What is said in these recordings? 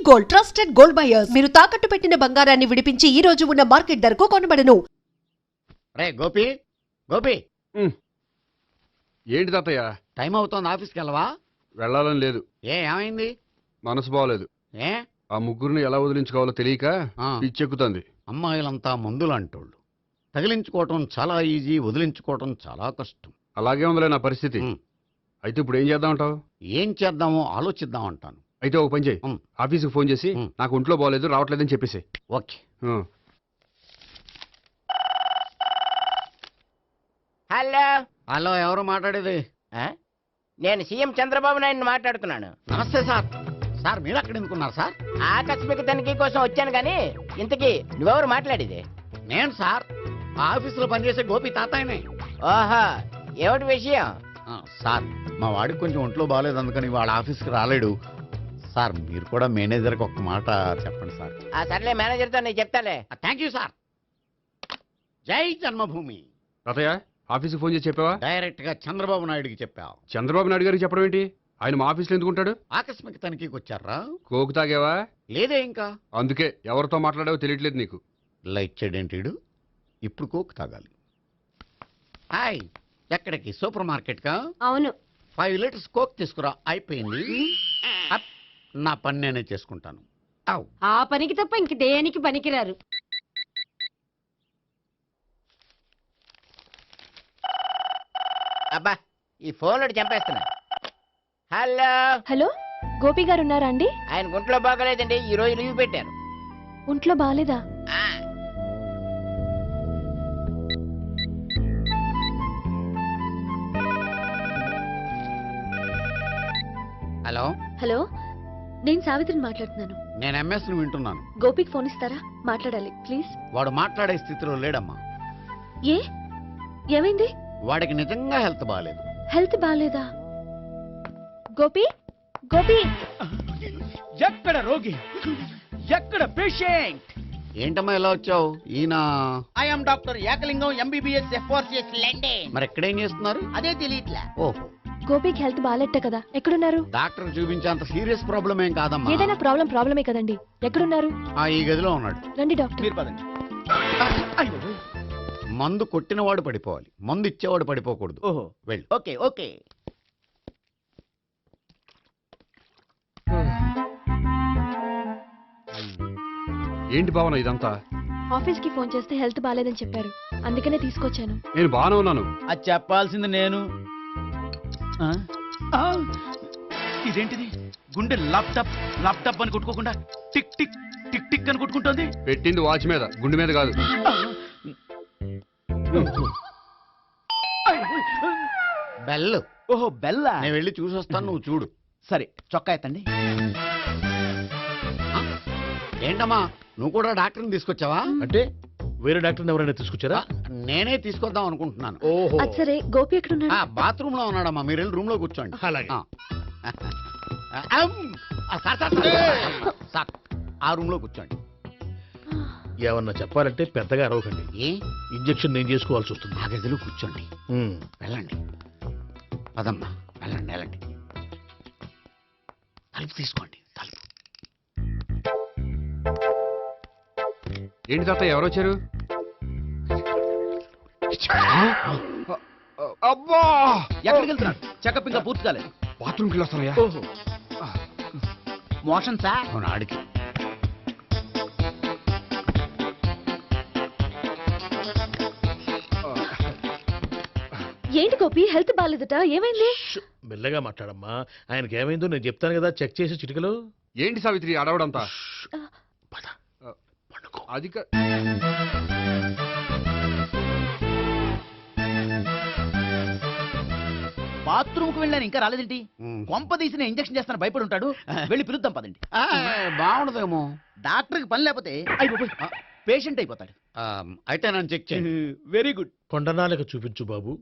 Gold trusted gold buyers మీరు తాకట్టు పెట్టిన బంగారాన్ని విడిపించి ఈ రోజు ఉన్న మార్కెట్ ధరకు కొనబడను. రే గోపి గోపి ఏంటి తాతయ్య? టైం అవుతోంది, ఆఫీస్కి వెళ్ళవా? వెళ్ళాలని లేదు. ఏమైంది? మనసు బాగోలేదు. ఏ ఆ ముగ్గురిని ఎలా వదిలించుకోవాలో తెలియక పిచ్చెక్కుతుంది. అమ్మాయిలంతా మందులు అంటోళ్ళు. తగిలించుకోవటం చాలా ఈజీ, వదిలించుకోవటం చాలా కష్టం. అలాగే ఉందిలే నా పరిస్థితి. అయితే ఇప్పుడు ఏం చేద్దామంటావు? ఏం చేద్దామో ఆలోచిద్దాం అంటాను. అయితే ఒక పని చేయి, ఆఫీస్కి ఫోన్ చేసి నాకు ఒంట్లో బాగోలేదు, రావట్లేదని చెప్పేసి. ఓకే. హలో హలో, ఎవరు మాట్లాడేది? నేను సీఎం చంద్రబాబు నాయుడు మాట్లాడుతున్నాను. నమస్తే సార్. సార్ మీరు అక్కడ ఎందుకున్నారు సార్? ఆకస్మిక తనిఖీ కోసం వచ్చాను కానీ ఇంతకీ నువ్వెవరు మాట్లాడేది? నేను సార్ ఆఫీసులో పనిచేసే గోపి తాతాయనే. ఓహో, ఏమిటి విషయం? సార్ మా వాడికి కొంచెం ఒంట్లో బాగాలేదు, అందుకని వాళ్ళ ఆఫీస్కి రాలేడు. సార్ మీరు కూడా మేనేజర్కి ఒక్క మాట చెప్పండి సార్. సర్లే, మేనేజర్తో నేను చెప్తాలే. Thank you sir. జై జన్మభూమి. తాతయ్య ఆఫీస్కి ఫోన్ చేసి చెప్పావా? డైరెక్ట్ గా చంద్రబాబు నాయుడుకి చెప్పావు. చంద్రబాబు నాయుడు గారికి చెప్పడం ఏంటి? ఆయన మా ఆఫీస్లో ఎందుకుంటాడు? ఆకస్మిక తనిఖీకి వచ్చారా? కోకు తాగావా? లేదే ఇంకా. అందుకే ఎవరితో మాట్లాడావో తెలియట్లేదు నీకు. లైట్ చేయడేంటిడు? ఇప్పుడు కోక్ తాగాలి. హాయ్, ఎక్కడికి? సూపర్ మార్కెట్ కా? అవును. 5 లీటర్స్ కోక్ తీసుకురా. అయిపోయింది. అప్, నా పని నేనే చేసుకుంటాను. ఆ పనికి తప్ప ఇంక దేనికి పనికిరారు. అబ్బా, ఈ ఫోన్ లో చంపేస్తున్నా. హలో హలో, గోపి గారు ఉన్నారా అండి? ఆయన గుంట్లో బాగలేదండి, ఈ రోజు లీవ్ పెట్టారు. ఒంట్లో బాగాలేదా? హలో హలో, నేను సావిత్రిని మాట్లాడుతున్నాను. నేను ఎంఎస్ ను వింటున్నాను. గోపికి ఫోన్ ఇస్తారా? మాట్లాడాలి ప్లీజ్. వాడు మాట్లాడే స్థితిలో లేడమ్మా. ఏ ఏమైంది? వాడికి నిజంగా హెల్త్ బాగాలేదు. హెల్త్ బాగాలేదా? గోపి గోపి, ఎక్కడ రోగి, ఎక్కడ పేషెంట్? ఏంటమ్మా ఇలా వచ్చావు? ఈయన I'm doctor Ekalingam, MBBS FRCS London. మరి ఎక్కడేం చేస్తున్నారు? అదే తెలియట్లే. ఓహో, గోపికి హెల్త్ బాగాలెట్ట కదా, ఎక్కడున్నారు? డాక్టర్ చూపించేంత సీరియస్ ప్రాబ్లం ఏం కాదమ్మా. ఏదైనా ప్రాబ్లమే కదండి. ఎక్కడున్నారు? ఈ గదిలో ఉన్నాడు. రండి డాక్టర్. మీరు పదండి. అయ్యో, మందు కొట్టినవాడు పడిపోవాలి, మందు ఇచ్చేవాడు పడిపోకూడదు. ఓహో, వెళ్ళు. Okay okay. ఏంటి భావన ఇదంతా? ఆఫీస్ కి ఫోన్ చేస్తే హెల్త్ బాగాలేదని చెప్పారు, అందుకనే తీసుకొచ్చాను. నేను బాగానే ఉన్నాను. అది చెప్పాల్సింది నేను. ఇదేంటిది? గుండె ల్యాప్టాప్ ల్యాప్టాప్ అని కొట్టుకోకుండా టిక్ టిక్ టిక్ టిక్ అని కొట్టుకుంటుంది. పెట్టింది వాచ్ మీద, గుండె మీద కాదు. బెల్. ఓహో, బెల్లా. నేను వెళ్ళి చూసొస్తాను, నువ్వు చూడు. సరే, చొక్కా ఎత్తండి. ఏంటమ్మా, నువ్వు కూడా డాక్టర్ని తీసుకొచ్చావా? అంటే వేరే డాక్టర్ని ఎవరైనా తీసుకొచ్చారా? నేనే తీసుకొద్దాం అనుకుంటున్నాను. ఓహో, అది సరే, గోపి ఎక్కడున్నాడు? బాత్రూమ్ లో ఉన్నాడమ్మా, మీరు వెళ్ళి రూమ్ లో కూర్చోండి. అలాగే. సార్, ఆ రూమ్ లో కూర్చోండి. ఏమన్నా చెప్పాలంటే పెద్దగా అరవకండి. ఏ ఇంజెక్షన్ నేను చేసుకోవాల్సి వస్తుంది. ఆ గదిలో కూర్చోండి. వెళ్ళండి, పదమ్మా, వెళ్ళండి వెళ్ళండి. తలుపు తీసుకోండి, తలుపు. ఏంటి తాత ఎవరు వచ్చారు? అబ్బా, ఎక్కడికి వెళ్తున్నాడు? చెకప్ ఇంకా పూర్తి కాలేదు. బాత్రూమ్కి వెళ్ళొస్తానయ్యా. ఓహో, మోషన్ సార్. అవును, ఆడికి. ఏంటి గోపి, హెల్త్ బాగాలేదట, ఏమైంది? మెల్లగా మాట్లాడమ్మా. ఆయనకి ఏమైందో నేను చెప్తాను కదా, చెక్ చేసి చిటికలో. ఏంటి సావిత్రి అడవడంతా? పద, పండుకో. అది బాత్రూమ్ కు వెళ్ళాను, ఇంకా రాలేదేంటి? కొంప తీసిన ఇంజక్షన్ చేస్తాను భయపడి ఉంటాడు. వెళ్ళి పిలుద్దాం పదండి. బాగుండదేమో. డాక్టర్ కి పని లేకపోతే పేషెంట్ అయిపోతాడు. అయితే నన్ను చెక్ చేయండి. Very good. కొండనాలకు చూపించు బాబు.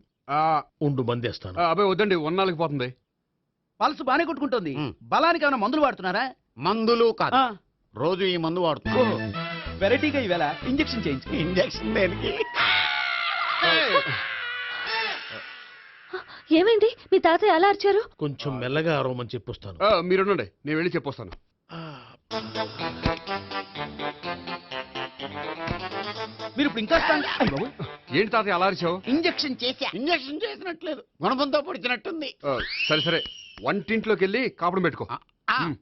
ఉండు, మందేస్తాను. అబ్బాయి వద్దండి, ఉన్నాళ్ళకి పోతుంది. పల్స్ బానే కొట్టుకుంటుంది. బలానికి ఏమైనా మందులు వాడుతున్నారా? మందులు కాదు, రోజు ఈ మందు వాడుతున్నా. వెరైటీగా ఈవేళ ఇంజక్షన్ చేయించు. ఇంజక్షన్ దేనికి? ఏమైంది? మీ తాతయ్య అలా అరిచారు? కొంచెం మెల్లగా అరవమని చెప్పొస్తాను. మీరుండండి, నేను వెళ్ళి చెప్పొస్తాను. మీరు ఇప్పుడు ఇంకా strong- అయ్ బాబోయ్. ఏంటి తాతయ్య అలా అరిచావు ఇంజెక్షన్ చేశా. ఇంజక్షన్ చేసినట్లేదు గుణపంతో పొడిచినట్టుంది. సరే సరే వంటింట్లోకి వెళ్ళి కాపురం పెట్టుకో ఆ,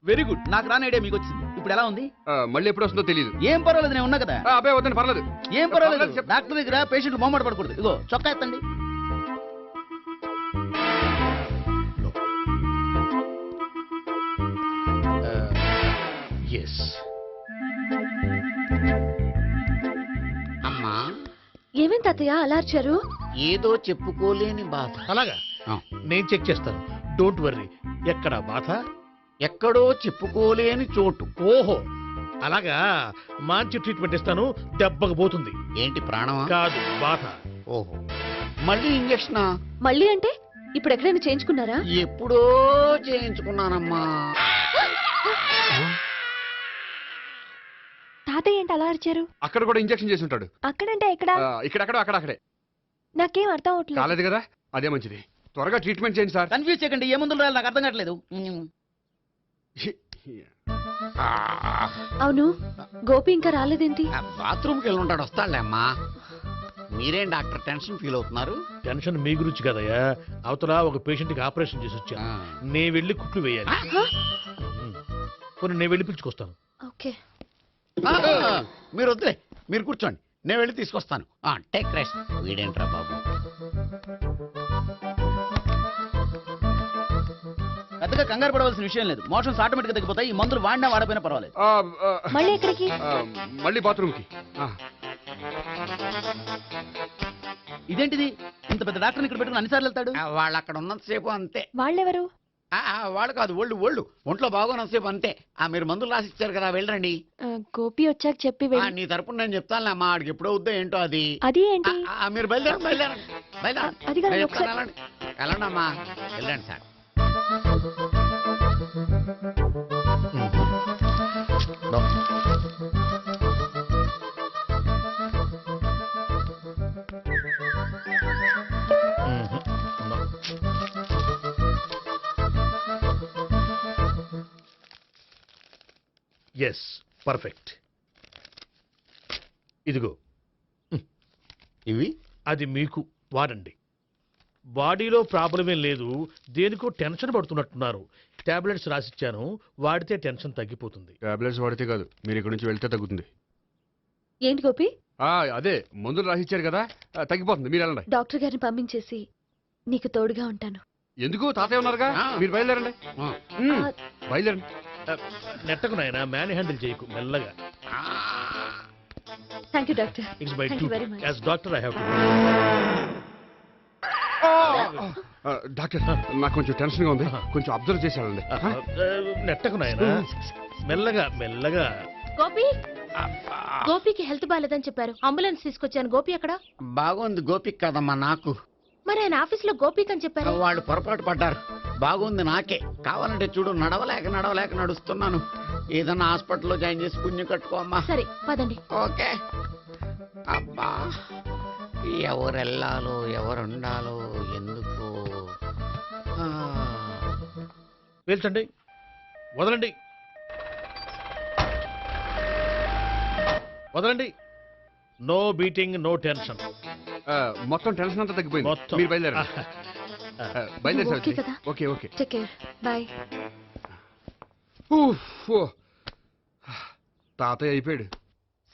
వెరీ గుడ్. నాకు రాని ఐడియా మీకు వచ్చింది. ఇప్పుడు ఎలా ఉంది? మళ్ళీ ఎప్పుడు వస్తుందో తెలియదు ఏం పర్వాలేదు, నేను ఉన్నా కదా. అబ్బాయి వద్దని పర్లేదు ఏం పర్వాలేదు. చెప్పు. డాక్టర్ దగ్గర పేషెంట్ మొహమాట పడకూడదు. ఇగో చొక్కా ఎత్తండి. ఎస్. అమ్మా ఏమేం తాతయ్య అలా అరిచారు? ఏదో చెప్పుకోలేని బాధ. అలాగా ఆ, నేను చెక్ చేస్తాను, డోంట్ వర్రీ. ఎక్కడ బాధ? ఎక్కడో చెప్పుకోలేని చోటు. ఓహో అలాగా, మంచి ట్రీట్మెంట్ ఇస్తాను, దెబ్బకు పోతుంది. ఏంటి ప్రాణమా? కాదు బాధ. ఓహో మళ్ళీ ఇంజక్షనా? మళ్ళీ అంటే ఇప్పుడు ఎక్కడైనా చేయించుకున్నారా? ఎప్పుడో చేయించుకున్నానమ్మా. తాతయ్య ఏంటి అలా అరిచారు? అక్కడ కూడా ఇంజెక్షన్ చేసి ఉంటాడు. అక్కడంటే ఎక్కడ? ఇక్కడక్కడ అక్కడే నాకేం అర్థం అవట్లేదు. కాలేదు కదా, అదే మంచిది. త్వరగా ట్రీట్మెంట్ చేయండి సార్. కన్ఫ్యూజ్ చేయకండి. ఏ మందులు రాయాలి నాకు అర్థం కావట్లేదు. అవును, గోపి ఇంకా రాలేదేంటి? బాత్రూమ్కి వెళ్ళి ఉంటాడు, వస్తాడులే అమ్మా. మీరేం డాక్టర్ టెన్షన్ ఫీల్ అవుతున్నారు? టెన్షన్ మీ గురించి కదయ్యా, అవతల ఒక పేషెంట్ కి ఆపరేషన్ చేసి వచ్చాను, ఆ. నేను వెళ్ళి కుట్లు వేయాలి. పోనీ నేను వెళ్ళి పిలుచుకొస్తాను. ఓకే. ఆ, మీరు వద్దులే, మీరు కూర్చోండి, నేను వెళ్ళి తీసుకొస్తాను. Take rest. వీడేంట్రా బాబు? పెద్దగా కంగారు పడవలసిన విషయం లేదు. మోషన్స్ ఆటోమేటిక్ గా తగ్గిపోతాయి. ఈ మందులు వాడినా వాడపోయినా పర్వాలేదు. మళ్ళీ ఎక్కడికి? మళ్ళీ బాత్రూమ్కి. ఇదేంటిది? ఇంత పెద్ద డాక్టర్ ఇక్కడ పెట్టుకుని అన్నిసార్లు వెళ్తాడు. వాళ్ళు అక్కడ ఉన్నంతసేపు అంతే. వాళ్ళెవరు? వాళ్ళు కాదు, ఒళ్ళు ఒంట్లో బాగోనంతసేపు అంతే. మీరు మందులు రాసి ఇచ్చారు కదా, వెళ్ళండి. గోపి వచ్చాక చెప్పి వెళ్ళి. నీ తరపున నేను చెప్తానులే అమ్మా, ఆడికి ఎప్పుడు అవుద్దో ఏంటో అది. అది ఏంటి? మీరు బయలుదేరండి. అది కాదు, నేను ఒకసారి- చెప్తాను, వెళ్ళండి అమ్మా, వెళ్ళండి సార్. Yes, perfect. ఇదిగో ఇవి అది మీకు వాడండి. బాడీలో ప్రాబ్లం ఏం లేదు, దేనికో టెన్షన్ పడుతున్నట్టున్నారు. టాబ్లెట్స్ రాసిచ్చాను, వాడితే టెన్షన్ తగ్గిపోతుంది. టాబ్లెట్స్ వాడితే కాదు, మీరు ఇక్కడ నుంచి వెళ్తే తగ్గుతుంది. ఏంటి గోపి? అదే మందులు రాసిచ్చారు కదా, తగ్గిపోతుంది. మీరు వెళ్ళండి. డాక్టర్ గారిని పంపించేసి నీకు తోడుగా ఉంటాను. ఎందుకు? తాతయ్య ఉన్నారుగా, మీరు బయలుదేరండి. బయలుదేరండి. నెట్టకు నాయన, మ్యాన్ హ్యాండిల్ చేయకు, మెల్లగా. Thank you doctor. It's my Thank you very much. As doctor I have to. Doctor, నాకు కొంచెం టెన్షన్ గా ఉంది, కొంచెం అబ్జర్వ్ చేసి వెళ్ళండి. నెట్టకు నాయన, మెల్లగా మెల్లగా. గోపి, గోపికి హెల్త్ బాలేదని చెప్పారు, అంబులెన్స్ తీసుకొచ్చాను. గోపి అక్కడ? బాగుంది గోపిక్ కదమ్మా నాకు. మరి ఆయన ఆఫీస్ లో గోపిక్ అని చెప్పారు. వాళ్ళు పొరపాటు పడ్డారు. బాగుంది నాకే. కావాలంటే చూడు, నడవలేక నడుస్తున్నాను. ఏదన్నా హాస్పిటల్లో జాయిన్ చేసి పుణ్యం కట్టుకోమ్మా. సరే పదండి. ఓకే. అబ్బా, ఎవరెళ్ళాలో ఎవరుండాలో ఎందుకు. పేల్చండి, వదలండి, వదలండి. No beating, no tension. మొత్తం టెన్షన్ అంతా తగ్గిపోయింది. మొత్తం. మీరు బయలుదేరండి. బయలుదేరి ఓకే కదా? Okay okay. Take care. Bye. తాతయ్య అయిపోయాడు.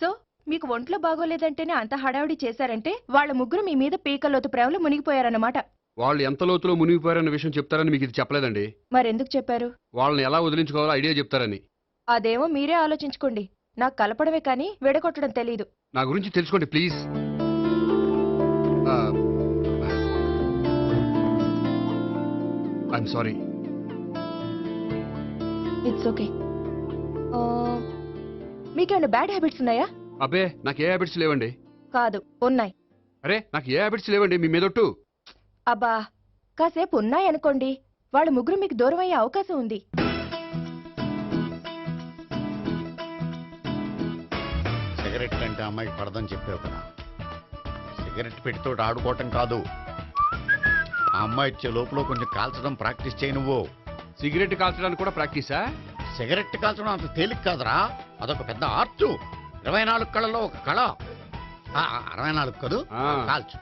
సో మీకు ఒంట్లో బాగోలేదంటేనే అంత హడావిడి చేశారంటే వాళ్ళ ముగ్గురు మీ మీద పీకలోతు ప్రేమలో మునిగిపోయారన్నమాట. వాళ్ళు ఎంత లోతులో మునిగిపోయారన్న విషయం చెప్తారని మీకు ఇది చెప్పలేదండి. మరెందుకు చెప్పారు? వాళ్ళని ఎలా వదిలించుకోవాలో ఐడియా చెప్తారని. అదేమో మీరే ఆలోచించుకోండి. నాకు కలపడమే కానీ విడగొట్టడం తెలీదు. నా గురించి తెలుసుకోండి please. I'm sorry. It's okay. మీకేమైనా బ్యాడ్ హ్యాబిట్స్ ఉన్నాయా? అబ్బే, నాకు ఏ హ్యాబిట్స్ లేవండి. కాదు, ఉన్నాయి. అరే, నాకు ఏ హ్యాబిట్స్ లేవండి, మీ మీదొట్టు. అబ్బా, కాసేపు ఉన్నాయనుకోండి, వాళ్ళ ముగ్గురు మీకు దూరం అయ్యే అవకాశం ఉంది. సిగరెట్ అంటే అమ్మాయికి పడదని చెప్పావు కదా. సిగరెట్ పెట్టితో ఆడుకోవటం కాదు, ఆ అమ్మాయి ఇచ్చే లోపల కొంచెం కాల్చడం ప్రాక్టీస్ చేయి నువ్వు. సిగరెట్ కాల్చడానికి కూడా ప్రాక్టీసా? సిగరెట్ కాల్చడం అంత తేలిక కాదురా, అదొక పెద్ద ఆర్ట్. 24 కళలో ఒక కళ. 64 కదూ ఆ. కాల్చు.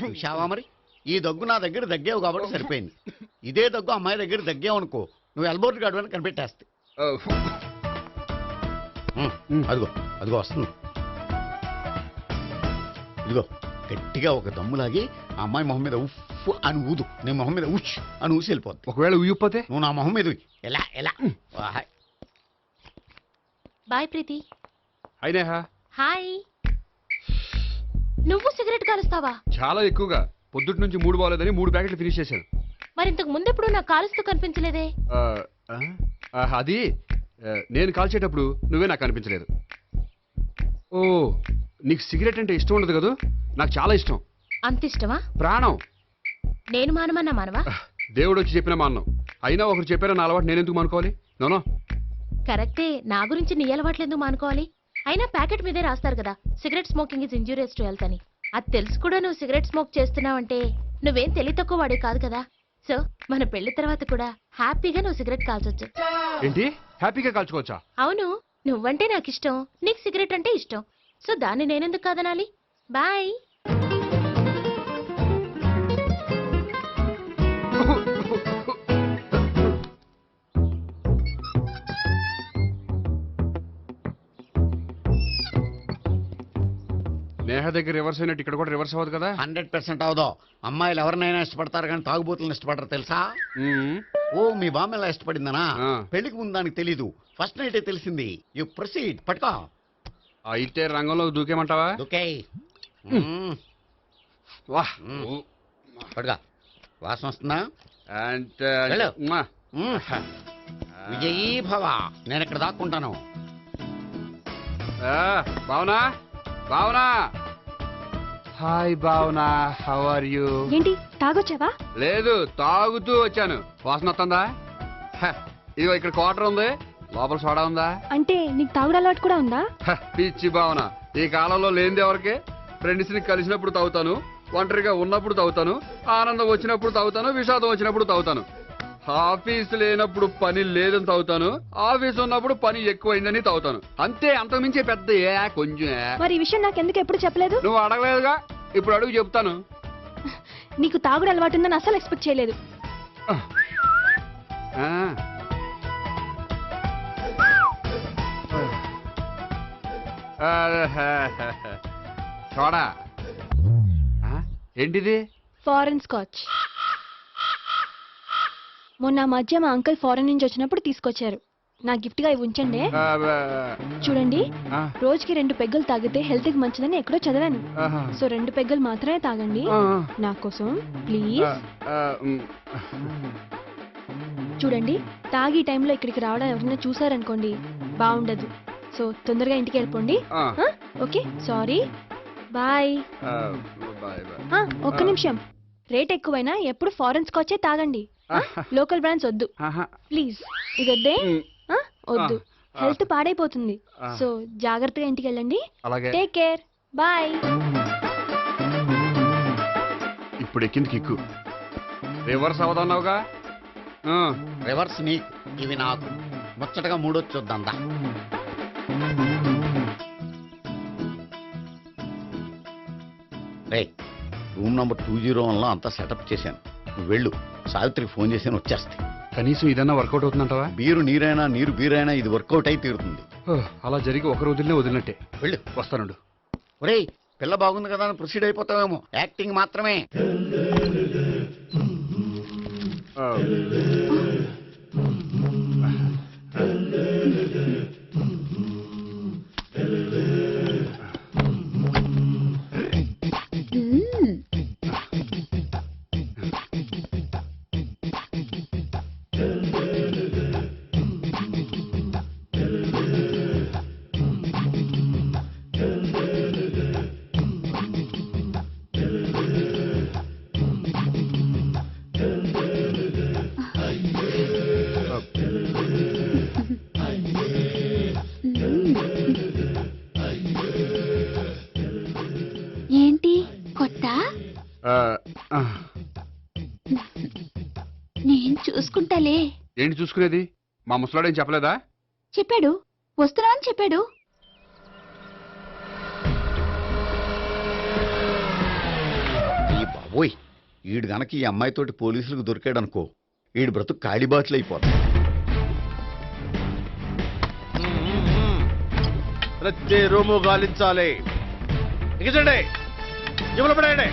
చూశావా మరి ఈ దగ్గు నా దగ్గర దగ్గేవు కాబట్టి సరిపోయింది. ఇదే దగ్గు అమ్మాయి దగ్గర దగ్గేవు అనుకో, నువ్వు ఎల్బోర్డ్ గడవని కనిపెట్టేస్తే. అదిగో అదిగో వస్తుంది. ఇదిగో గట్టిగా ఒక దమ్ములాగి ఆ అమ్మాయి మొహం మీద ఉఫ్ అని ఊదు, నీ మొహం మీద ఉచ్ అని ఊసి వెళ్ళిపోద్ది. ఒకవేళ ఉయ్యిపోతే నువ్వు నా మొహం మీద ఉయ్. ఎలా ఎలా బాయ్ ప్రీతి. అయినా హాయ్. నువ్వు సిగరెట్ కాలుస్తావా? చాలా ఎక్కువగా పొద్దుటి నుంచి 3 బాలేదని 3 ప్యాకెట్లు ఫినిష్ చేశాను. మరి ఇంతకు ముందెప్పుడు నాకు కాలుస్తూ కనిపించలేదే? అది నేను కాల్చేటప్పుడు నువ్వే నాకు కనిపించలేదు. ఓ, నీకు సిగరెట్ అంటే ఇష్టం ఉండదు కదా? నాకు చాలా ఇష్టం, అంత ఇష్టమా? ప్రాణం. నేను మానమన్నా మానవా? దేవుడు వచ్చి చెప్పిన మానం. అయినా ఒకరు చెప్పారో నా అలవాటు నేనెందుకు మానుకోవాలి? నోనో. కరెక్టే, నా గురించి నీ అలవాట్లు ఎందుకు మానుకోవాలి? అయినా ప్యాకెట్ మీదే రాస్తారు కదా, cigarette smoking is injurious to health అని. అది తెలుసు కూడా నువ్వు సిగరెట్ స్మోక్ చేస్తున్నావంటే నువ్వేం తెలివి తక్కువ వాడే కాదు కదా. సో మన పెళ్లి తర్వాత కూడా హ్యాపీగా నువ్వు సిగరెట్ కాల్చొచ్చు. ఏంటి, హ్యాపీగా కాల్చుకోవచ్చా? అవును, నువ్వంటే నాకు ఇష్టం, నీకు సిగరెట్ అంటే ఇష్టం. సో దాన్ని నేనెందుకు కాదనాలి? బాయ్. నేహ దగ్గర రివర్స్ అయినట్టు ఇక్కడ కూడా రివర్స్ అవ్వదు కదా? 100% అవదో. అమ్మాయిలు ఎవరినైనా ఇష్టపడతారు కానీ తాగుబోతులను ఇష్టపడరు తెలుసా? ఓ, మీ బామ్మ ఎలా ఇష్టపడిందనా? పెళ్లికి ముందు దానికి తెలీదు, ఫస్ట్ నైటే తెలిసింది. You proceed. పట్టుకో. అయితే రంగంలో దూకేమంటావా? ఓకే. వాహ్, పట్టుకో. వాసన వస్తుందా? అంటే వెళ్ళు. విజయీ భవ. నేను ఇక్కడ దాక్కుంటాను. Bhavana, Bhavana. Hi Bhavana, how are you? ఏంటి తాగొచ్చావా? లేదు, తాగుతూ వచ్చాను. వాసన వస్తుందా? ఇదిగో ఇక్కడ క్వార్టర్ ఉంది, లోపల సోడా ఉందా? అంటే నీకు తాగుడు అలవాటు కూడా ఉందా? పిచ్చి భావన, ఈ కాలంలో లేనిది ఎవరికి? ఫ్రెండ్స్ ని కలిసినప్పుడు తాగుతాను, ఒంటరిగా ఉన్నప్పుడు తాగుతాను, ఆనందం వచ్చినప్పుడు తాగుతాను, విషాదం వచ్చినప్పుడు తాగుతాను. ఆఫీస్ లేనప్పుడు పని లేదని తాగుతాను, ఆఫీస్ ఉన్నప్పుడు పని ఎక్కువైందని తాగుతాను. అంతే, అంతకుమించే పెద్ద కొంచెం. మరి ఈ విషయం నాకు ఎందుకు ఎప్పుడు చెప్పలేదు? నువ్వు అడగలేదుగా, ఇప్పుడు అడుగు చెప్తాను. నీకు తాగుడు అలవాటు ఉందని అసలు ఎక్స్పెక్ట్ చేయలేదు. చూడా, ఏంటిది? Foreign scotch. మొన్న మధ్య మా అంకుల్ ఫారెన్ నుంచి వచ్చినప్పుడు తీసుకొచ్చారు. నా గిఫ్ట్ గా ఇవి ఉంచండి. చూడండి, రోజుకి 2 పెగ్గులు తాగితే హెల్త్ కి మంచిదని ఎక్కడో చదివాను. సో 2 పెగ్గులు మాత్రమే తాగండి నా కోసం ప్లీజ్. చూడండి, తాగి టైంలో ఇక్కడికి రావడం ఎవరైనా చూసారనుకోండి బాగుండదు. సో తొందరగా ఇంటికి వెళ్ళిపోండి. Okay, sorry, bye. ఒక్క నిమిషం, రేట్ ఎక్కువైనా ఎప్పుడు ఫారెన్ స్కాచే తాగండి, లోకల్ బ్రాండ్స్ వద్దు ప్లీజ్. ఇది వద్దే, వద్దు, హెల్త్ పాడైపోతుంది. సో జాగ్రత్తగా ఇంటికి వెళ్ళండి. Take care, bye. ఇప్పుడు ఎక్కింది కిక్కు. రివర్స్ అవదన్నావుగా? రివర్స్ నీకు, ఇవి నాకు. ముచ్చటగా మూడొచ్చు చూద్దాందా. రూమ్ నంబర్ 201లో అంతా సెటప్ చేశాను. నువ్వు వెళ్ళు, సావిత్రికి ఫోన్ చేశాను, వచ్చేస్తాయి. కనీసం ఇదన్నా వర్కౌట్ అవుతుందంటావా? బీరు నీరైనా, నీరు బీరైనా ఇది వర్కౌట్ అయి తీరుతుంది. అలా జరిగి ఒక రోజులనే వదిలినట్టే. వెళ్ళు. వస్తానుండు. ఒరేయ్, పిల్ల బాగుంది కదా అని ప్రొసీడ్ అయిపోతావేమో. యాక్టింగ్ మాత్రమే. ఏంటి చూసుకునేది? మా ముసలాడేం చెప్పలేదా? చెప్పాడు, వస్తున్నా అని చెప్పాడు. ఈ బాబోయ్, ఈడు గనక ఈ అమ్మాయితోటి పోలీసులకు దొరికాడనుకో, ఈడు బ్రతుకు కాళీబాతులు అయిపోతుంది. ప్రతి రూము గాలించాలి. ఎగచండి, జబ్బులు పడేయండి.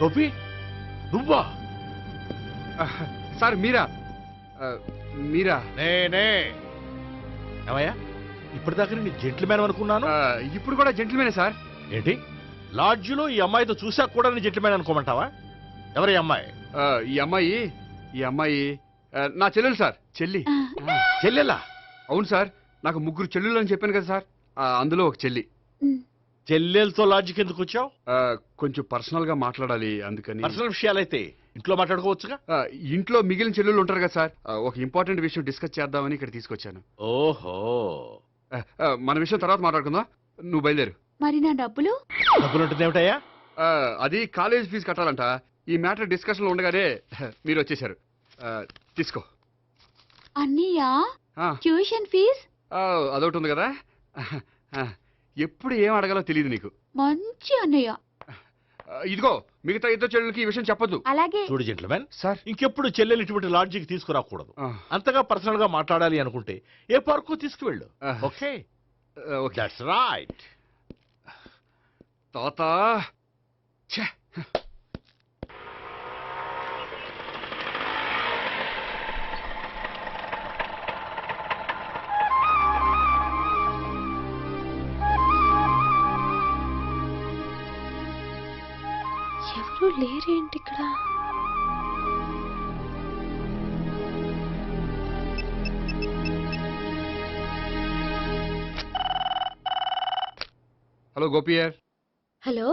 గోపి, నువ్వా? సార్ మీరా? మీరా? నేనే. ఏమయ్యా, ఇప్పటిదాకా నేను జెంట్లమ్యాన్ అనుకున్నాను. ఇప్పుడు కూడా జెంటిల్మేనే సార్. ఏంటి, లాడ్జిలో ఈ అమ్మాయితో చూసాక కూడా నేను జెంట్లమ్యాన్ అనుకోమంటావా? ఎవరి అమ్మాయి? ఈ అమ్మాయి నా చెల్లెలు సార్. చెల్లెలా? అవును సార్, నాకు 3 చెల్లెలు అని చెప్పాను కదా సార్, అందులో ఒక చెల్లి. చెల్లెలతో లాడ్జికి ఎందుకు వచ్చావు? కొంచెం పర్సనల్ గా మాట్లాడాలి, అందుకని. పర్సనల్ విషయాలైతే ఇంట్లో మాట్లాడుకోవచ్చుగా. ఇంట్లో మిగిలిన చెల్లెలు ఉంటారు కదా సార్, ఒక ఇంపార్టెంట్ విషయం డిస్కస్ చేద్దామని ఇక్కడ తీసుకొచ్చాను. ఓహో, మన విషయం తర్వాత మాట్లాడుకుందాం, నువ్వు బయలుదేరు. మరి నా డబ్బులు? డబ్బులు ఉంటుంది ఏమిటయ్యా? అది కాలేజ్ ఫీజు కట్టాలంట. ఈ మ్యాటర్ డిస్కషన్ లో ఉండగానే మీరు వచ్చేసారు. తీసుకో. అన్నయ్యా, ఆ, ట్యూషన్ ఫీజ్? అదొకటి ఉంది కదా. ఎప్పుడు ఏం అడగాలో తెలియదు నీకు. మంచి అన్నయ్య. ఇదిగో, మిగతా 2 చెల్లెలకి ఈ విషయం చెప్పొద్దు. అలాగే. చూడు జెంట్లమెన్ సార్, ఇంకెప్పుడు చెల్లెలు ఇటువంటి లాడ్జికి తీసుకురాకూడదు. అంతగా పర్సనల్ గా మాట్లాడాలి అనుకుంటే ఏ పార్కు తీసుకువెళ్ళు. Okay, that's right. తాత, ఛే, ఎవరు లేరేంటి ఇక్కడ? హలో గోపియర్. హలో,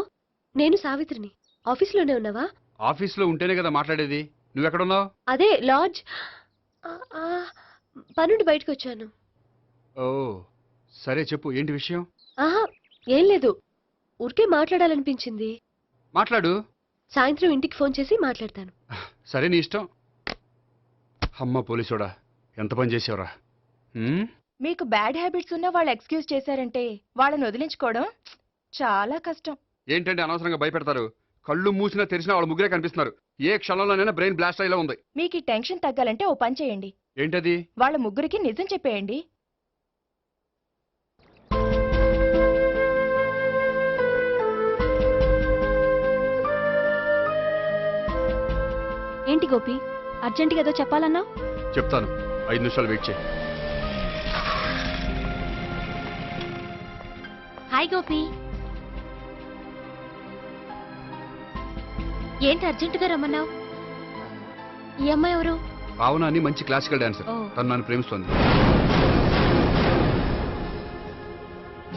నేను సావిత్రిని. ఆఫీస్లోనే ఉన్నావా? ఆఫీస్లో ఉంటేనే కదా మాట్లాడేది. నువ్వెక్కడున్నావు? అదే లాడ్జ్. పనుండి బయటకు వచ్చాను. ఓ సరే, చెప్పు, ఏంటి విషయం? ఆహా, ఏం లేదు, ఊరికే మాట్లాడాలనిపించింది. మాట్లాడు. సాయంత్రం ఇంటికి ఫోన్ చేసి మాట్లాడతాను. సరే, నీ ఇష్టం. అమ్మ పోలీసోడా, ఎంత పని చేసావురా. మీకు బ్యాడ్ హ్యాబిట్స్ ఉన్న వాళ్ళు ఎక్స్క్యూజ్ చేశారంటే వాళ్ళని వదిలించుకోవడం చాలా కష్టం. ఏంటంటే అనవసరంగా భయపెడతారు. కళ్ళు మూసినా తెరిచినా వాళ్ళ ముగ్గురే కనిపిస్తున్నారు. ఏ క్షణంలోనైనా బ్రెయిన్ బ్లాస్ట్ అయ్యేలా ఉంది. మీకు ఈ టెన్షన్ తగ్గాలంటే ఓ పని చేయండి. ఏంటది? వాళ్ళ ముగ్గురికి నిజం చెప్పేయండి. ఏంటి గోపి, అర్జెంటుగా ఏదో చెప్పాలన్నా? చెప్తాను, 5 నిమిషాలు వెయిట్ చేయి. హాయ్ గోపి. ఏంటి అర్జెంటుగా రమ్మన్నావు? ఈ అమ్మాయి ఎవరు? భావన అని మంచి క్లాసికల్ డాన్సర్. ఓ. తను నన్ను ప్రేమిస్తోంది.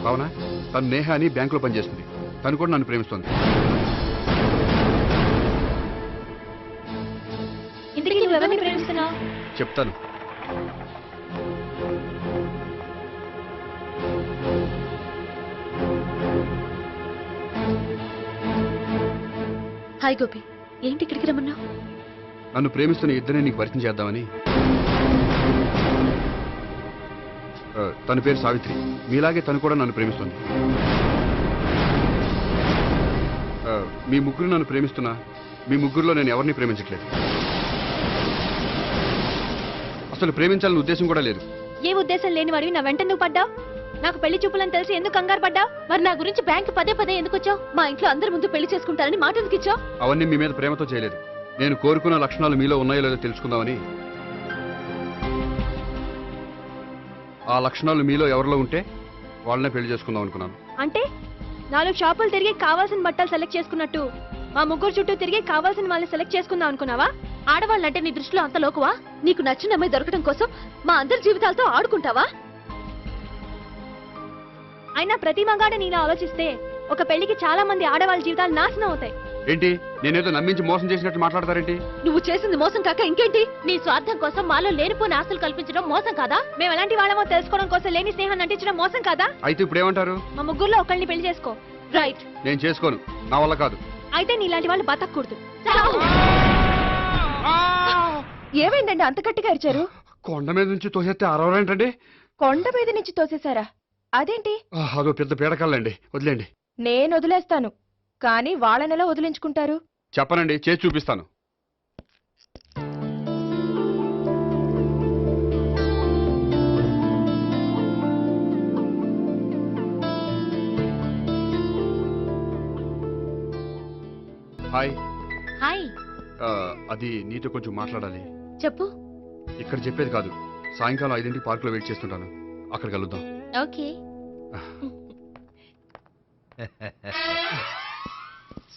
భావన, తను నేహ అని బ్యాంకులో పనిచేస్తుంది. తను కూడా నన్ను ప్రేమిస్తోంది. ఇంతకీ నువ్వెవరిని ప్రేమిస్తున్నావు? చెప్తాను. హాయ్ గోపి, ఏంటి ఇక్కడికి రమ్మన్నావు? నన్ను ప్రేమిస్తున్న ఇద్దరిని నీకు పరిచయం చేద్దామని. తన పేరు సావిత్రి. మీలాగే తను కూడా నన్ను ప్రేమిస్తుంది. మీ ముగ్గురు నన్ను ప్రేమిస్తున్నా, మీ ముగ్గురులో నేను ఎవరిని ప్రేమించట్లేదు. అసలు ప్రేమించాలని ఉద్దేశం కూడా లేదు. ఏ ఉద్దేశం లేని వాడివి నా వెంట నువ్వు పడ్డావు? నాకు పెళ్లి చూపులని తెలిసి ఎందుకు కంగారు పడ్డావు? మరి నా గురించి బ్యాంక్ పదే పదే ఎందుకు వచ్చావు? మా ఇంట్లో అందరి ముందు పెళ్లి చేసుకుంటారని మాట ఎందుకు ఇచ్చావు? అవన్నీ మీ మీద ప్రేమతో చేయలేదు. నేను కోరుకున్న లక్షణాలు మీలో ఉన్నాయో లేదో తెలుసుకుందామని. ఆ లక్షణాలు మీలో ఎవరిలో ఉంటే వాళ్ళనే పెళ్లి చేసుకుందాం అనుకున్నాను. అంటే 4 షాపులు తిరిగి కావాల్సిన బట్టలు సెలెక్ట్ చేసుకున్నట్టు మా ముగ్గురు చుట్టూ తిరిగి కావాల్సిన వాళ్ళని సెలెక్ట్ చేసుకుందాం అనుకున్నావా? ఆడవాళ్ళంటే నీ దృష్టిలో అంత లోకువా? నీకు నచ్చిన అమ్మాయి దొరకడం కోసం మా అందరి జీవితాలతో ఆడుకుంటావా? అయినా ప్రతి మగాడు నీలా ఆలోచిస్తే ఒక పెళ్లికి చాలా మంది ఆడవాళ్ళ జీవితాలు నాశనం అవుతాయి. ఏంటి, నేనేదో నమ్మించి మోసం చేసినట్టు మాట్లాడతారేంటి? నువ్వు చేసింది మోసం కాక ఇంకేంటి? నీ స్వార్థం కోసం మాలో లేనిపోని ఆస్తులు కల్పించడం మోసం కాదా? మేము ఎలాంటి వాళ్ళమో తెలుసుకోవడం కోసం లేని స్నేహాన్ని నటించడం మోసం కాదా? అయితే ఇప్పుడు ఏమంటారు? మా ముగ్గురులో ఒకళ్ళని పెళ్లి చేసుకో. రైట్. నేను చేసుకోను, నా వల్ల కాదు. అయితే నీలాంటి వాళ్ళు బతకూడదు. ఏమైందండి అంత గట్టిగా అరిచారు? కొండ మీద నుంచి తోసేస్తే అరవరేంటండి? కొండ మీద నుంచి తోసేశారా? అదేంటి? అదో పెద్ద పీడకల్లండి, వదిలేండి. నేను వదిలేస్తాను, కానీ వాళ్ళనెలా వదిలించుకుంటారు? చెప్పనండి, చేసి చూపిస్తాను. హాయ్. హాయ్. అది నీతో కొంచెం మాట్లాడాలి. చెప్పు. ఇక్కడ చెప్పేది కాదు, సాయంకాలం 5 పార్కులో వెయిట్ చేస్తుంటాను, అక్కడ కలుద్దాం. ఓకే.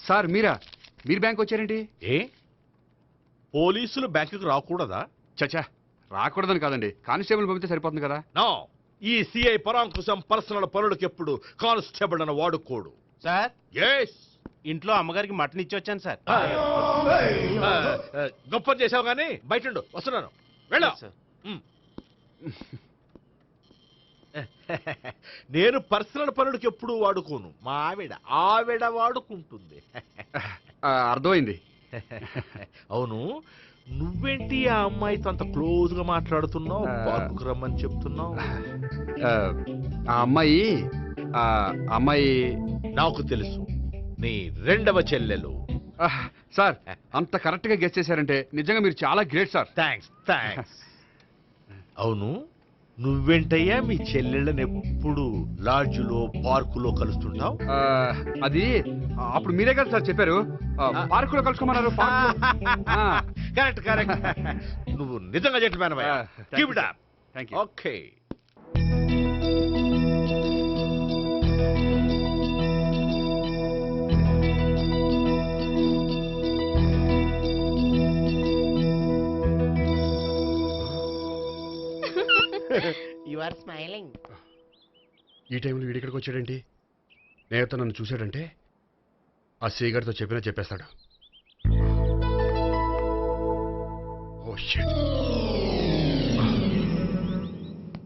సార్ మీరు బ్యాంక్ వచ్చారేంటి? ఏ పోలీసులు బ్యాంకుకు రాకూడదా? చచ్చా, రాకూడదని కాదండి, కానిస్టేబుల్ పంపితే సరిపోతుంది కదా. నో, ఈ సిఐ పరాంకుశం పర్సనల్ పనులకు ఎప్పుడు కానిస్టేబుల్ అని వాడుకోడు. సార్, ఎస్, ఇంట్లో అమ్మగారికి మటన్ ఇచ్చి వచ్చాను సార్. గొప్ప చేసావు కానీ బయట ఉండు, వస్తున్నాను, వెళ్ళా. నేను పర్సనల్ పనులకు ఎప్పుడు వాడుకోను, మా ఆవిడ వాడుకుంటుంది. అర్థమైంది. అవును, నువ్వేంటి ఆ అమ్మాయితో అంత క్లోజ్ గా మాట్లాడుతున్నావు, పార్కుకు రమ్మని చెప్తున్నావు? ఆ అమ్మాయి నాకు తెలుసు, నీ రెండవ చెల్లెలు. సార్, అంత కరెక్ట్ గా గెస్ చేశారంటే నిజంగా మీరు చాలా గ్రేట్ సార్. థ్యాంక్స్. అవును, నువ్వేంటయ్యా మీ చెల్లెళ్ళని ఎప్పుడు లాడ్జ్లో పార్కులో కలుస్తుంటావు? అది అప్పుడు మీరే కదా సార్ చెప్పారు, పార్కులో కలుసుకోమన్నారు. కరెక్ట్. నువ్వు నిజంగా gentleman. Keep it up. Thank you. Okay. You are smiling. ఈ టైంలో వీడి ఇక్కడికి వచ్చాడేంటి? నేత నన్ను చూశాడంటే ఆ సీగారితో చెప్పేస్తాడు. Oh shit.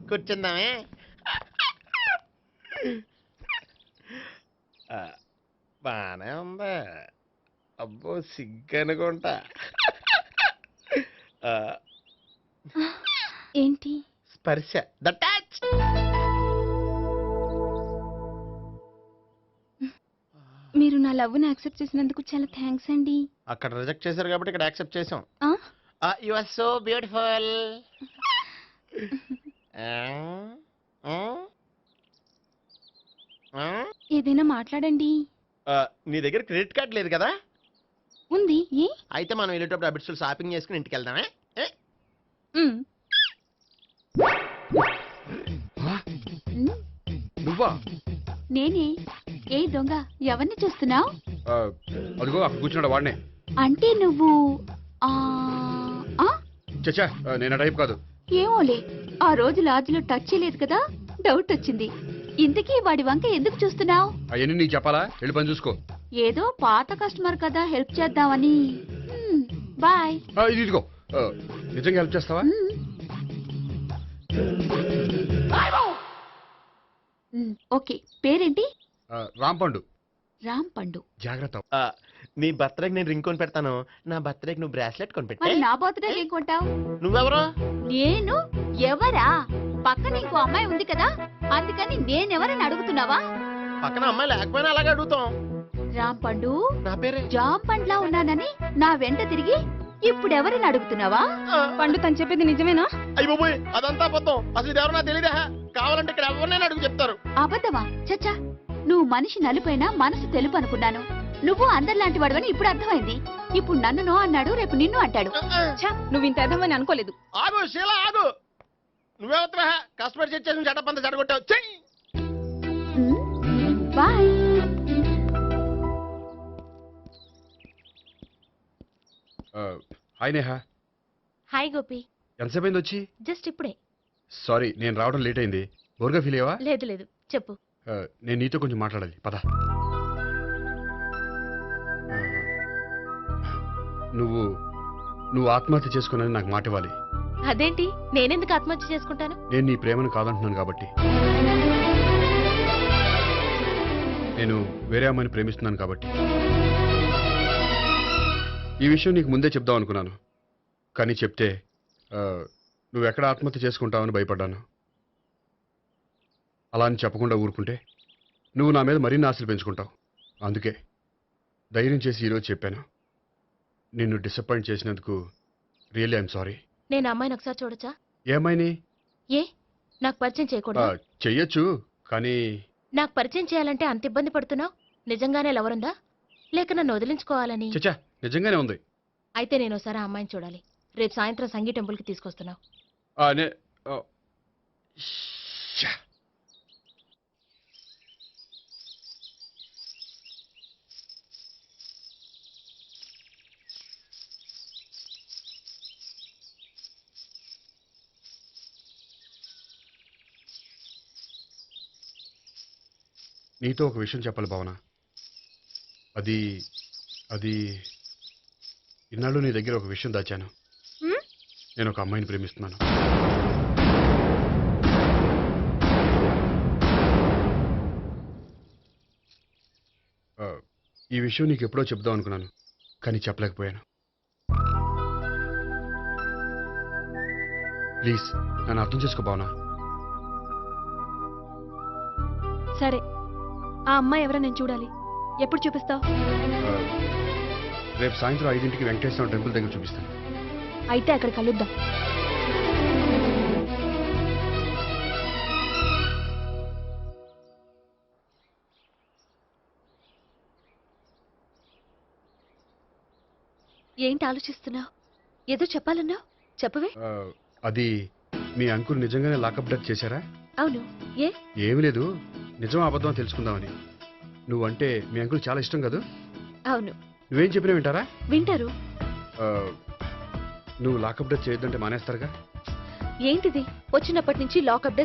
కూర్చుందామే. బానే ఉందా? అబ్బో, సిగ్గనుకుంటా. ఏంటి? స్పర్శ, ద టచ్. మీరు నా లవ్ని యాక్సెప్ట్ చేసినందుకు చాలా థ్యాంక్స్ అండి. అక్కడ రిజెక్ట్ చేశారు కాబట్టి ఇక్కడ యాక్సెప్ట్ చేసాం. ఆ? You are so beautiful. ఏదైనా మాట్లాడండి. నీ దగ్గర క్రెడిట్ కార్డ్ లేదు కదా? ఉంది. ఏ? అయితే మనం వెళ్ళేటప్పుడు అబిట్స్ షాపింగ్ చేసుకుని ఇంటికి వెళ్దామే. నువ్వా? నేనే. ఏ దొంగ, ఎవరిని చూస్తున్నావు? అదిగో అక్కడ కూర్చున్నాడు, వాడినే. అంటే నువ్వు చచ్చా, నేను ఆ టైప్ కాదు. ఏమోలే, ఆ రోజు లాడ్జ్లో టచ్ చేయలేదు కదా, డౌట్ వచ్చింది. ఇంతకీ వాడి వంక ఎందుకు చూస్తున్నావు? అవన్నీ నీకు చెప్పాలా? వెళ్ళి పని చూసుకో. ఏదో పాత కస్టమర్ కదా, హెల్ప్ చేద్దామని. బాయ్. ఇదిగో, నిజంగా హెల్ప్ చేస్తావా? ఓకే. పేరేంటి? రాంపండు. రాంపండు. జాగ్రత్త. నీ బర్త్డేకి నేను రింగ్ కొని పెడతాను, నా బర్త్డేకి నువ్వు బ్రాస్లెట్ కొని మరి పెట్టే. నా బర్త్డే ఏం కొంటావు? నువ్వెవరు? నేను ఎవరా? పక్కన ఇంకో అమ్మాయి ఉంది కదా, అందుకని నేనెవరని అడుగుతున్నావా? పక్కన అమ్మాయి లేకపోయినా అలాగే అడుగుతాం. రాంపండు, నా పేరే జామ్ పండ్లా ఉన్నానని నా వెంట తిరిగి ఇప్పుడెవరని అడుగుతున్నావా? పండు తను చెప్పేది నిజమేనా? అయ్యి బాబోయ్, అదంతా అబద్ధం. అసలు ఇది ఎవరో నాకు తెలియదా? కావాలంటే ఇక్కడ ఎవరినైనా అడుగు చెప్తారు. అబద్ధమా? చచ్చా, నువ్వు మనిషి నలుపైనా మనసు తెలుపు అనుకున్నాను. నువ్వు అందరిలాంటి వాడువని ఇప్పుడు అర్థమైంది. ఇప్పుడు నన్ను నో అన్నాడు, రేపు నిన్ను అంటాడు. నువ్వు ఇంత అర్థమని అనుకోలేదు. ఆగు శీల, ఆగు. నువ్వెవరా? కస్టమర్ చేసి చెడ్డపంత చెడగొట్టావు. చెయ్యి. Bye. Hi Neha. Hi Gopi. ఎంతసేపు అయింది వచ్చి? జస్ట్ ఇప్పుడే. సారీ, నేను రావడం లేట్ అయింది. బోర్గా ఫీల్ అయ్యావా? లేదు, చెప్పు. నేను నీతో కొంచెం మాట్లాడాలి, పద. నువ్వు ఆత్మహత్య చేసుకున్నది నాకు మాట ఇవ్వాలి. అదేంటి, నేనెందుకు ఆత్మహత్య చేసుకుంటాను? నేను నీ ప్రేమను కాదంటున్నాను కాబట్టి. నేను వేరే అమ్మాయిని ప్రేమిస్తున్నాను కాబట్టి. ఈ విషయం నీకు ముందే చెప్దాం అనుకున్నాను, కానీ చెప్తే నువ్వెక్కడ ఆత్మహత్య చేసుకుంటావని భయపడ్డాను. అలా అని చెప్పకుండా ఊరుకుంటే నువ్వు నా మీద మరిన్ని ఆశలు పెంచుకుంటావు. అందుకే ధైర్యం చేసి ఈరోజు చెప్పాను. నిన్ను డిసప్పాయింట్ చేసినందుకు రియల్లీ ఐఎమ్ సారీ. నేను అమ్మాయిని ఒకసారి చూడొచ్చా? ఏమైనా ఏ నాకు పరిచయం చేయకూడదు? చెయ్యొచ్చు, కానీ నాకు పరిచయం చేయాలంటే అంత ఇబ్బంది పడుతున్నావు? నిజంగానే లవరుందా లేక నన్ను వదిలించుకోవాలని? చచ్చా, నిజంగానే ఉంది. అయితే నేను ఒకసారి ఆ అమ్మాయిని చూడాలి. రేపు సాయంత్రం సంగీ టెంపుల్కి తీసుకొస్తున్నావు. నీతో ఒక విషయం చెప్పాలి భావన. అది అది ఇన్నాళ్ళు నీ దగ్గర ఒక విషయం దాచాను. నేను ఒక అమ్మాయిని ప్రేమిస్తున్నాను. ఈ విషయం నీకు ఎప్పుడో చెప్దాం అనుకున్నాను, కానీ చెప్పలేకపోయాను. ప్లీజ్ నన్ను అర్థం చేసుకో భావన. సరే, ఆ అమ్మాయి ఎవరో నేను చూడాలి. ఎప్పుడు చూపిస్తావు? రేపు సాయంత్రం 5ంటికి వెంకటేశ్వర టెంపుల్ దగ్గర చూపిస్తాను. అయితే అక్కడ కలుద్దాం. ఏంటి ఆలోచిస్తున్నావు? ఏదో చెప్పాలన్నావు, చెప్పవే. అది మీ అంకుల్ నిజంగానే లాకప్ డెత్ చేశారా? అవును. ఏ? ఏమి లేదు, నిజం అబద్ధం తెలుసుకుందామని. నువ్వంటే మీ అంకుల్ చాలా ఇష్టం కదా? అవును. నువ్వేం చెప్పినా వింటారా? వింటారు. నువ్వు లాకప్ డెత్ చేయొద్దంటే మానేస్తారుగా? ఏంటిది వచ్చినప్పటి నుంచి లాకప్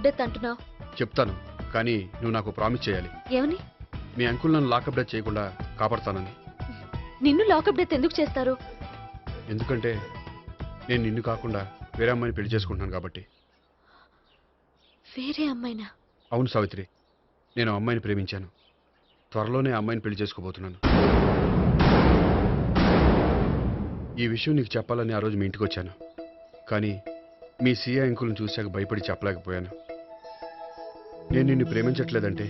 డెత్ అంటున్నావు? చెప్తాను, కానీ నువ్వు నాకు ప్రామిస్ చేయాలి. ఏమని? మీ అంకుల్ నన్ను లాకప్ డెత్ చేయకుండా కాపాడతానని. నిన్ను లాకప్ డెత్ ఎందుకు చేస్తారు? ఎందుకంటే నేను నిన్ను కాకుండా వేరే అమ్మాయిని పెళ్లి చేసుకుంటున్నాను కాబట్టి. వేరే అమ్మాయినా? అవును సావిత్రి, నేను అమ్మాయిని ప్రేమించాను. త్వరలోనే అమ్మాయిని పెళ్లి చేసుకోబోతున్నాను. ఈ విషయం నీకు చెప్పాలని ఆ రోజు మీ ఇంటికి వచ్చాను, కానీ మీ సీఏ అంకుల్ని చూశాక భయపడి చెప్పలేకపోయాను. నేను నిన్ను ప్రేమించట్లేదంటే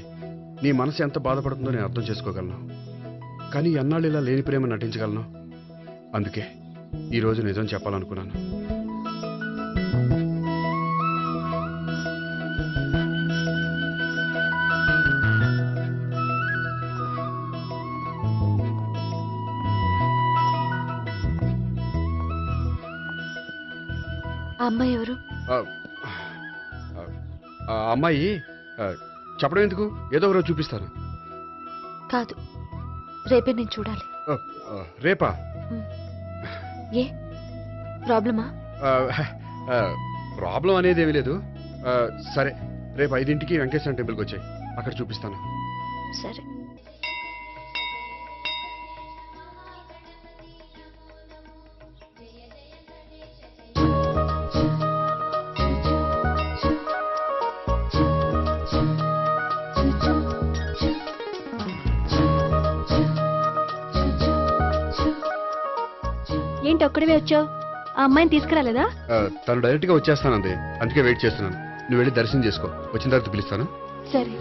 నీ మనసు ఎంత బాధపడుతుందో నేను అర్థం చేసుకోగలను, కానీ ఎన్నాళ్ళు ఇలా లేని ప్రేమ నటించగలను? అందుకే ఈరోజు నిజం చెప్పాలనుకున్నాను. అమ్మాయి ఎవరు? అమ్మాయి చెప్పడం ఎందుకు, ఏదో ఒక రోజు చూపిస్తాను. కాదు, రేపే నేను చూడాలి. రేపా? ఏ ప్రాబ్లమా? ప్రాబ్లం అనేది ఏమీ లేదు. సరే, రేపు 5ంటికి వెంకటేశ్వర టెంపుల్కి వచ్చాయి, అక్కడ చూపిస్తాను. సరే. ఏంటి ఒక్కడివే వచ్చావు? ఆ అమ్మాయిని తీసుకురాలేదా? తను డైరెక్ట్గా వచ్చేస్తానంది, అందుకే వెయిట్ చేస్తున్నాను. నువ్వు వెళ్ళి దర్శనం చేసుకో, వచ్చిన తర్వాత పిలుస్తాను. సరే.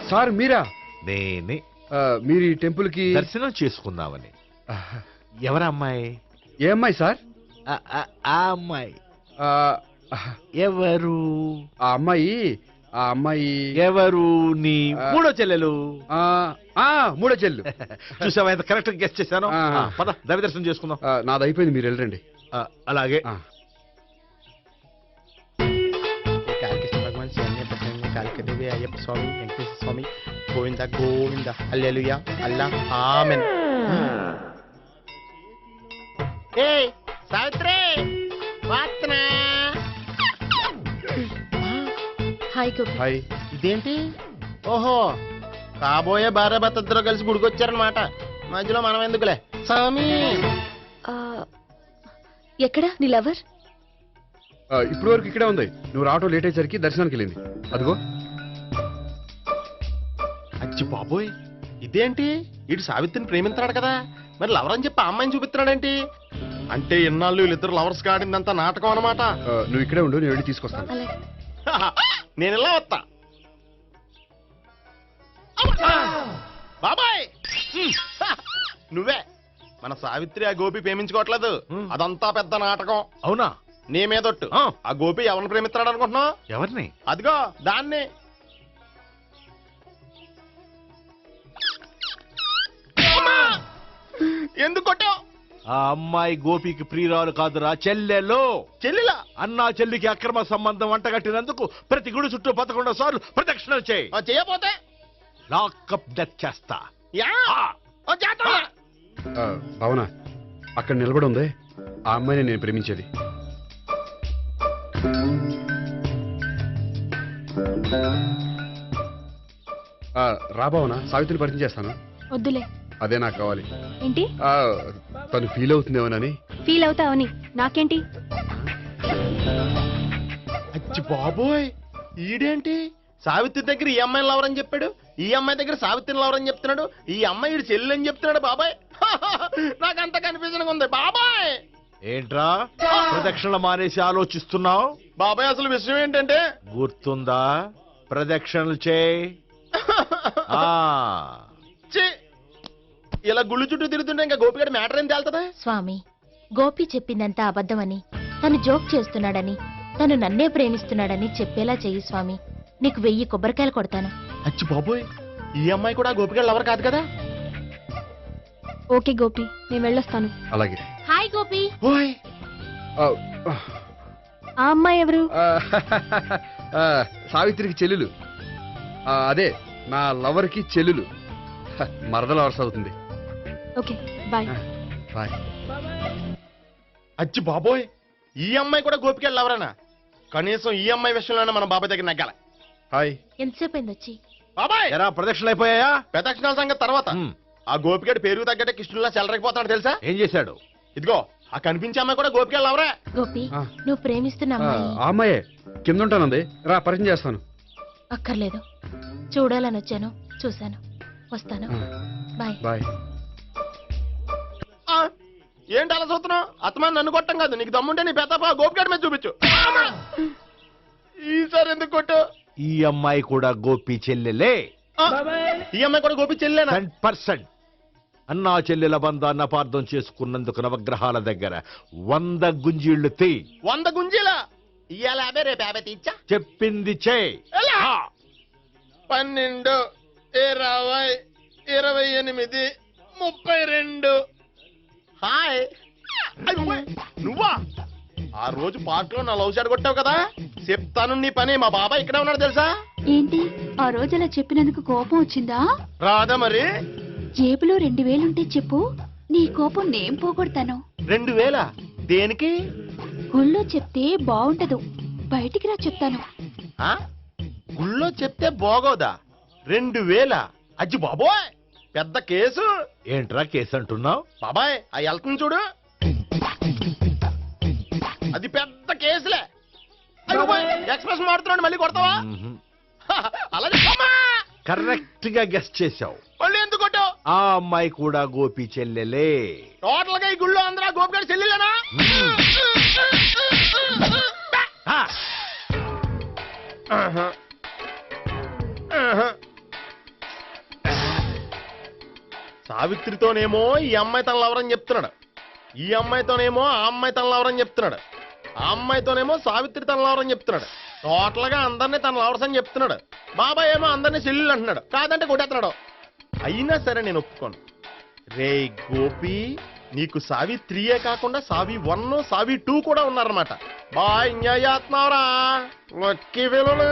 సార్ మీరా? నేనే. మీరు ఈ టెంపుల్కి దర్శనం చేసుకుందామని. ఎవరు అమ్మాయి? ఏ అమ్మాయి సార్? ఆ అమ్మాయి ఎవరు? ఆ అమ్మాయి ఎవరు? నీ మూడో చెల్లెలు. మూడో చెల్లెలు. చూసావా ఎంత కరెక్ట్ గెస్ట్ చేశాను? పద దైవ దర్శనం చేసుకుందాం. నాది అయిపోయింది, మీరు వెళ్ళండి. అలాగే. కాళికృష్ణ భగవాన్ శరణ్య ప్రసన్న కాళికదేవి అయ్యప్ప స్వామి వెంకటేశ్వర స్వామి గోవింద గోవింద హల్లెలూయా అల్లా ఆమెన్. ఏయ్ సావిత్రి, వాత్నా. హాయ్ గోపి. హాయ్. ఇదేంటి? ఓహో, కాబోయే భార్య భర్త ఇద్దరు కలిసి గుడికొచ్చారనమాట. మధ్యలో మనం ఎందుకులే స్వామి. ఎక్కడ నీ లవర్? ఇప్పటి వరకు ఇక్కడే ఉంది. నువ్వు రావటం లేట్ అయ్యేసరికి దర్శనానికి వెళ్ళింది. అదిగో. అచ్చి బాబోయ్, ఇదేంటి? ఇటు సావిత్రిని ప్రేమించాడు కదా, మరి లవర్ అని చెప్పి ఆ అమ్మాయిని చూపిస్తున్నాడేంటి? అంటే ఇన్నాళ్ళు వీళ్ళిద్దరు లవర్స్ కాడిందంతా నాటకం అన్నమాట. నువ్వు ఇక్కడే ఉండు, నేను వెళ్ళి తీసుకొస్తాను. నేను ఇలా వస్తా. బాబాయ్ నువ్వే మన సావిత్రి ఆ గోపి ప్రేమించుకోవట్లేదు, అదంతా పెద్ద నాటకం. అవునా? నీ మీదొట్టు. ఆ గోపి ఎవరిని ప్రేమిస్తున్నాడు అనుకుంటున్నావు? ఎవరిని? అదిగో దాన్ని. ఎందుకు కొట్టావు? ఆ అమ్మాయి గోపికి ప్రియురాలు కాదురా, చెల్లెలో. చెల్లిలా? అన్నా చెల్లికి అక్రమ సంబంధం వంటగట్టినందుకు ప్రతి గుడి చుట్టూ 11 సార్లు ప్రదక్షిణలు చేయి. చేయపోతే లాకప్ డెత్ చేస్తా. భావన, అక్కడ నిలబడి ఉంది ఆ అమ్మాయిని నేను ప్రేమించేది. రా భావన, సావిత్రిని పరిచయం చేస్తాను. వద్దులే. అదే నాకు కావాలి. ఏంటి? తను ఫీల్ అవుతుందేమోనని. ఫీల్ అవుతావని నాకేంటి? అచ్చి బాబోయ్, ఈడేంటి సావిత్రి దగ్గర ఈ అమ్మాయిని లవర్ అని చెప్పాడు, ఈ అమ్మాయి దగ్గర సావిత్రిని లవర్ అని చెప్తున్నాడు, ఈ అమ్మాయి ఈడు చెల్లి అని చెప్తున్నాడు. బాబాయ్ నాకు అంత కన్ఫ్యూజన్ ఉంది బాబాయ్. ఏంట్రా ప్రదక్షిణ మానేసి ఆలోచిస్తున్నావు? బాబాయ్ అసలు విషయం ఏంటంటే, గుర్తుందా? ప్రదక్షిణలు చేయి. ఇలా గుళ్ళు చుట్టూ తిరుగుతుంటే ఇంకా గోపిగడ మ్యాటర్ ఏం తేలుతుందా? స్వామి, గోపి చెప్పిందంతా అబద్ధమని, తను జోక్ చేస్తున్నాడని, తను నన్నే ప్రేమిస్తున్నాడని చెప్పేలా చెయ్యి స్వామి. నీకు 1000 కొబ్బరికాయలు కొడతాను. అచ్చి బాబోయ్, ఈ అమ్మాయి కూడా గోపిగడ లవర్ కాదు కదా? ఓకే గోపి, నేను వెళ్ళొస్తాను. అలాగే. హాయ్ గోపి. ఓయ్, ఆ అమ్మాయి ఎవరు? సావిత్రికి చెల్లెలు. అదే నా లవర్ కి చెల్లెలు. మరద లవర్స్ అవుతుంది. Okay bye. బాయ్. అచ్చి బాబోయ్, ఈ అమ్మాయి కూడా గోపిగడ లవరేనా? కనీసం ఈ అమ్మాయి విషయంలోనే మన బాబాయ్ దగ్గర నగ్గాల. హాయ్. ఎంతసేపు అయింది వచ్చి? బాబాయ్ ఎరా ప్రదక్షిణలు అయిపోయాయా? ప్రదక్షిణాల సంగతి తర్వాత. ఆ గోపిగడ పేరు తగ్గట్టే కృష్ణులా చెలరకపోతున్నాడు తెలుసా? ఏం చేశాడు? ఇదిగో ఆ కనిపించే అమ్మాయి కూడా గోపిగడ లవరే. గోపి, నువ్వు ప్రేమిస్తున్న అమ్మాయి ఆ అమ్మాయే కింద ఉంటానంది. రా పరిచయం చేస్తాను. అక్కర్లేదు, చూడాలని వచ్చాను, చూశాను, వస్తాను. బాయ్. బాయ్. ఏంటి అలా చూస్తున్నావు? అత్తమాని నన్ను కొట్టం కాదు, నీకు దమ్ముంటే నీ పెద్ద గోపిగడ మీద చూపించు. ఈసారి ఎందుకు కొట్టు? ఈ అమ్మాయి కూడా గోపి చెల్లెలే. ఈ అమ్మాయి కూడా గోపి చెల్లెనా? 100%. అన్నా చెల్లెల బంధాన్ని అపార్థం చేసుకున్నందుకు నవగ్రహాల దగ్గర 100 గుంజీళ్లు తీ. 100 గుంజీలా? ఇవాళ 50, రేపు 50 తీచ్చా. చెప్పింది చే. 12, 20, 28, 32. హాయ్. నువ్వా? ఆ రోజు పార్క్ లో నా లవ్ షాట్ కొట్టావు కదా, చెప్తాను నీ పని. మా బాబాయ్ ఇక్కడే ఉన్నాడు తెలుసా? ఏంటి ఆ రోజు అలా చెప్పినందుకు కోపం వచ్చిందా? రాదా మరి? జేబులో 2000 ఉంటే చెప్పు, నీ కోపం నేను పోగొడతాను. 2000? దేనికి? గుళ్ళో చెప్తే బాగుంటదు, బయటికి రా చెప్తాను. గుళ్ళో చెప్తే బాగోదా? 2000? అజ్జి బాబోయ్, పెద్ద కేసు. ఏంట్రా కేసు అంటున్నావు? బాబాయ్ ఆ వెళ్తుంది చూడు, అది పెద్ద కేసులే. ఎక్స్ప్రెస్ మారుతున్నాడు, మళ్ళీ కొడతావా? అలాగే కరెక్ట్ గా గెస్ట్ చేశావు. మళ్ళీ ఎందుకు కొట్టావు? ఆ అమ్మాయి కూడా గోపి చెల్లెలే. టోటల్ గా ఈ గుళ్ళో అందరూ గోపిగాడి చెల్లెలేనా? సావిత్రితోనేమో ఈ అమ్మాయి తన లవరని చెప్తున్నాడు, ఈ అమ్మాయితోనేమో ఆ అమ్మాయి తన లవరని చెప్తున్నాడు, ఆ అమ్మాయితోనేమో సావిత్రి తన లవరని చెప్తున్నాడు. టోటల్ గా అందరినీ తన లవర్స్ అని చెప్తున్నాడు. బాబాయ్ ఏమో అందరినీ చెల్లెలు అంటున్నాడు, కాదంటే కొట్టేస్తున్నాడు. అయినా సరే నేను ఒప్పుకోను. రే గోపి, నీకు సావిత్రియే కాకుండా సావి 1, సావి 2 కూడా ఉన్నారన్నమాట. బాయ్ న్యాయాత్మవరా, లక్కీ విలువలు.